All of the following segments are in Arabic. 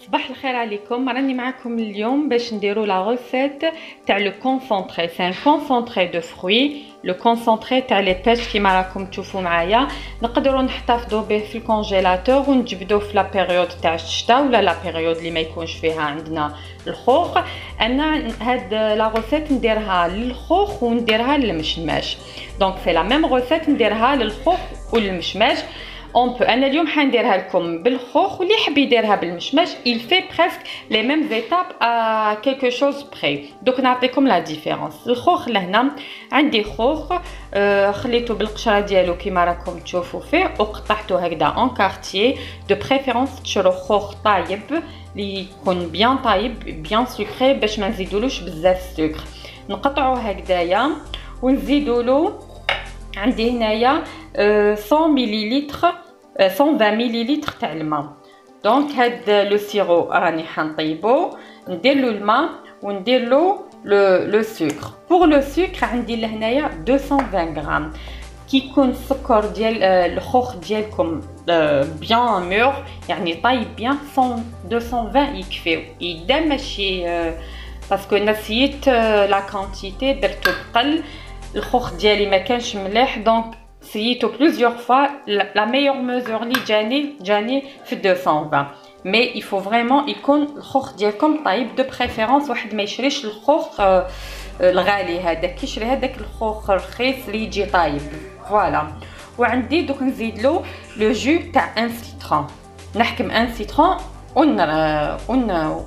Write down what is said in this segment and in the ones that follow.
صباح الخير عليكم. راني معكم اليوم باش نديرو لا غوسيت تاع لو كونسونطري. سي ان كونسونطري دو فروي. لو كونسونطري تاع لي بيش كيما راكم تشوفوا معايا، نقدروا نحتفظوا به في الكونجيلاتور ونجبدوه في لا بيريود تاع الشتاء ولا لا بيريود اللي ما يكونش فيها عندنا الخوخ. انا هاد لا غوسيت نديرها للخوخ ونديرها للمشماش. دونك سي لا ميم غوسيت نديرها للخوخ والمشماش. On peut. انا اليوم حنديرها لكم بالخوخ، واللي يحب يديرها بالمشماش il fait presque les mêmes étapes à quelque chose près. دوك نعطيكم لا ديفيرونس. الخوخ لهنا عندي خوخ خليته بالقشره ديالو كيما راكم تشوفوا فيه، وقطعته هكذا اون كارتيي. دو بريفيرونس تشرو خوخ طايب اللي يكون بيان طايب بيان سكري باش ما نزيدولوش بزاف سكر. نقطعوه هكذايا ونزيدولو عندي هنايا 100 مليلتر 120 مليلتر تاع الماء. دونك هاد لو سيرو راني حنطيبو، ندير له الماء وندير له لو سكر. بور لو سكر عندي لهنايا 220 غرام. كي يكون السكر ديال الخوخ ديالكم بيان مور يعني طايب بيان 220 يكفيو. اذا ماشي باسكو نسيت لا كونتيتي درتو بقل، الخوخ ديالي ما كانش مليح، دونك سيتو بلوزيور فوا. لا ميور ميزور لي جاني في 220. مي يفو فريمون يكون الخوخ ديالكم طايب. دو بريفيرونس واحد ما يشريش الخوخ الغالي هذاك، كيشري هذاك الخوخ رخيص اللي يجي طايب. فوالا. وعندي دوك نزيد له لو جو تاع ان سيترون. نحكم ان سيترون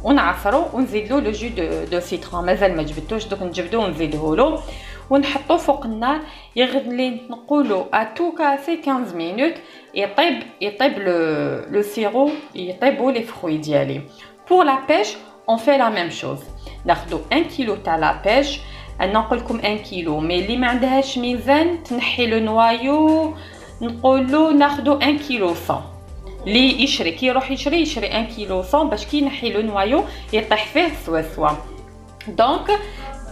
ونعصرو ونزيد له لو جو دو سيترون. مازال ما جبدتوش، دوك نجبدو ونزيدوه له ونحطو فوق النار يغلي. نقولو اتو كاسي 15 مينوت يطيب لو سيرو، يطيبوا لي فروي ديالي. بور لا بيش اون في لا ميم شوز. ناخدو 1 كيلو تاع لا بيش. انا نقول لكم 1 كيلو، مي اللي ما عندهاش ميزان تنحي لو نوايو، نقولو ناخدو 1 كيلو 100. اللي يشري كي يروح يشري 1 كيلو 100 باش كي ينحي لو نوايو يطيح فيه سوا. دونك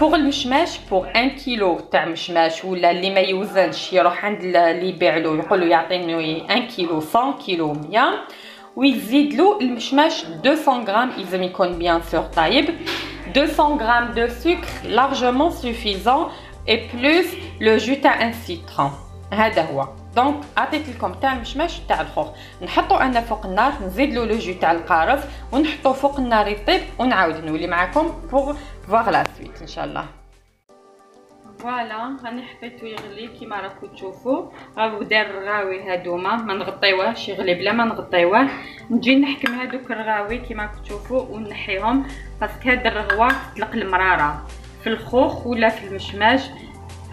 بوغ المشماش، بوغ 1 كيلو تاع مشماش ولا اللي ما يوزنش يروح عند اللي يبيع له يقول له يعطيني 1 كيلو 100 كيلو 100 ويزيد له المشماش 200 غرام. لازم يكون بيان سور طايب. 200 غرام دو سكر لارجمون سوفيزون اي بلوس لو جو تاع ان سيترون. هذا هو. دونك عطيت لكم تاع المشماش تاع الخوخ. نحطو انا فوق النار، نزيد له لو جو تاع القارص ونحطو فوق النار يطيب، ونعاود نولي معكم بوغ فواغ لا سويت ان شاء الله. فوالا راني حطيتو يغلي كيما راكم تشوفوا. راهو دار الرغاوي هادوما، ما نغطيوهش يغلي بلا ما نغطيوه. نجي نحكم هادوك الرغاوي كيما راكم تشوفوا ونحيهم، باسكو هاد الرغوه تطلق المراره في الخوخ ولا في المشماش.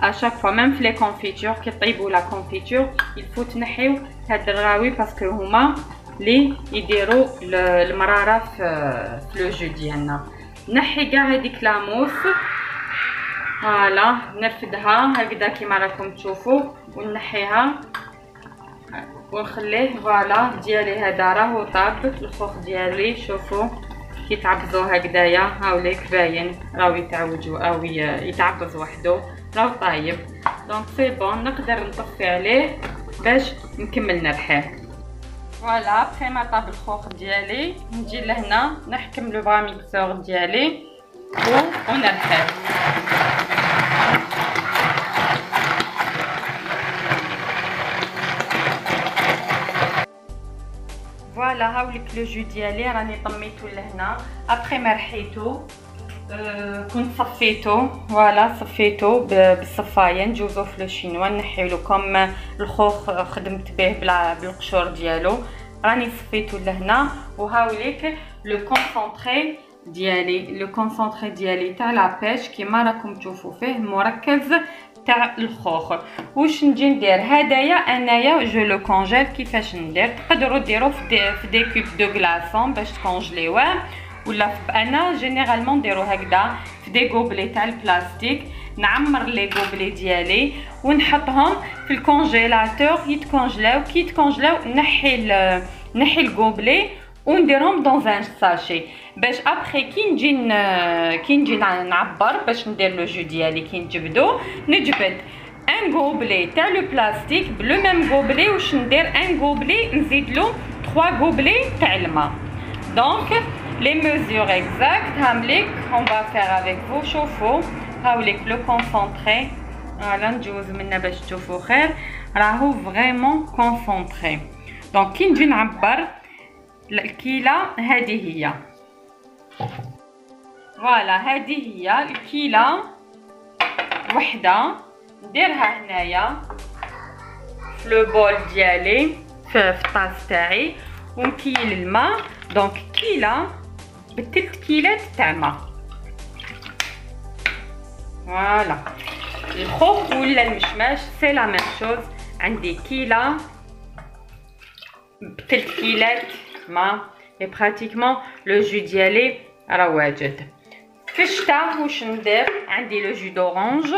اشاك فوا ميم في لي كونفيتور كي طيبوا لا كونفيتور يلفو تنحيو هاد الرغاوي باسكو هما لي يديروا المراره في لو جو ديالنا. نحي كاع هذيك لاموس. فوالا نرفدها هكذا كيما راكم تشوفوا ونحيها ونخليه. فوالا ديالي هذا راهو طاب الخوخ ديالي. شوفوا كي تعبزو هكذايا هاوليك باين راهو يتعوجوا او يتعبز وحده، راهو طايب. دونك سي بون نقدر نطفي عليه باش نكمل نرحيه. فوالا بخي ما طاب الخوخ ديالي نجي لهنا نحكم لو فا ميكسور ديالي ونرحيه. فوالا هاوليك لو جو ديالي راني طميتو لهنا. ابخي ما رحيتو كنت صفيتو. فوالا صفيتو بالصفايه. نجوزو في لو شينوا نحيو لكم الخوخ خدمت به بالقشور ديالو. راني صفيتو لهنا. وهاوليك لو كونسونطري ديالي. لو كونسونطري ديالي تاع لا بيش كيما راكم تشوفوا فيه مركز تاع الخوخ. واش نجي ندير هدايا انايا جو لو كونجيل. كيفاش ندير؟ تقدروا ديروا في دي كوب دو غلاصون باش تكونجليوه، ولا انا جينيرالمون نديرو هكذا في دي غوبلي تاع البلاستيك. نعمر لي غوبلي ديالي ونحطهم في الكونجيلاتور يتكونجلاو. كي يتكونجلاو نحي الغوبلي ونديرهم دون ان ساشي باش ابخي كي نجي نعبر باش ندير لو جو ديالي. كي نجبد ان غوبلي تاع لو بلاستيك بلو ميم غوبلي. واش ندير ان غوبلي نزيد له 3 غوبلي تاع الماء. Donc les mesures exactes هامليك on va faire avec vous. شوفوا هاوليك لو كونسونطري. فوالا ندوز منها باش تشوفوا خير. راهو فريمون كونسونطري. دونك كي نجي نعبر الكيله هذه هي. فوالا هذه هي الكيله وحده. نديرها هنايا في لو بول ديالي في الطاس تاعي ونكيل الماء. دونك كيله ب3 كيلات تاع ماء. فوالا الخوخ ولا المشماش سي لا ميم شوز. عندي كيله ب3 كيلات ماء اي براتيكمون لو جو ديالي راه واجد. في الشتاء واش ندير؟ عندي لو جو دورانج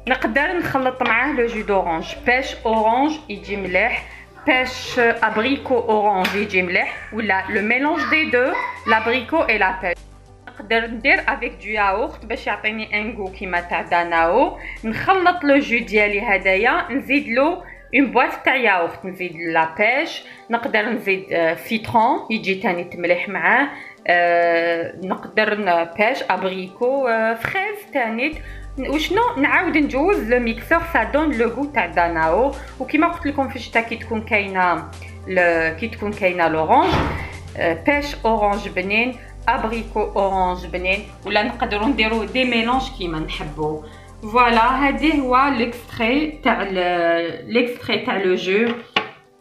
نقدر نخلط معاه لو جو دورانج. باش اورانج يجي مليح، باش ابريكو اورانج يجي مليح، ولا لو ميلونج دي دو لابريكو اي لا باش. نقدر ندير افيك دو ياغورت باش يعطيني ان غو كيما تاع داناو. نخلط لو جو ديالي هدايا نزيد له اون بواط تاع ياغورت، نزيد لا باش، نقدر نزيد سيترون يجي تاني تمليح معاه، نقدر باش ابريكو فريز تاني. وشنو نعاود نجوز لو ميكسور سا دون لو غو تاع داناو. وكيما قلت لكم في الشتا كي تكون كاينه لورانج، باش اورانج بنين، ابريكو اورانج بنين، ولا نقدروا نديروا دي ميلونج كيما نحبوا. فوالا هذه هو ليكستري تاع لو جو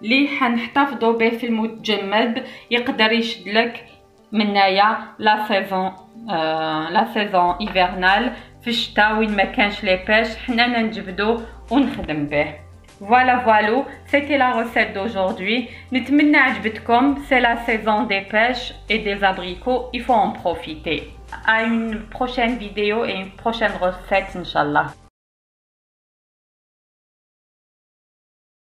اللي حنحتفظوا به في المتجمد. يقدر يشد لك منايا لا سيزون ايفرنال في الشتاء وين ما كانش لي باش حنا نجبدو ونخدم به. Voilà, c'était la recette d'aujourd'hui. نتمنى عجبتكم. C'est la saison des pêches et des abricots. Il faut en profiter. À une prochaine vidéo et une prochaine recette, Inch'Allah.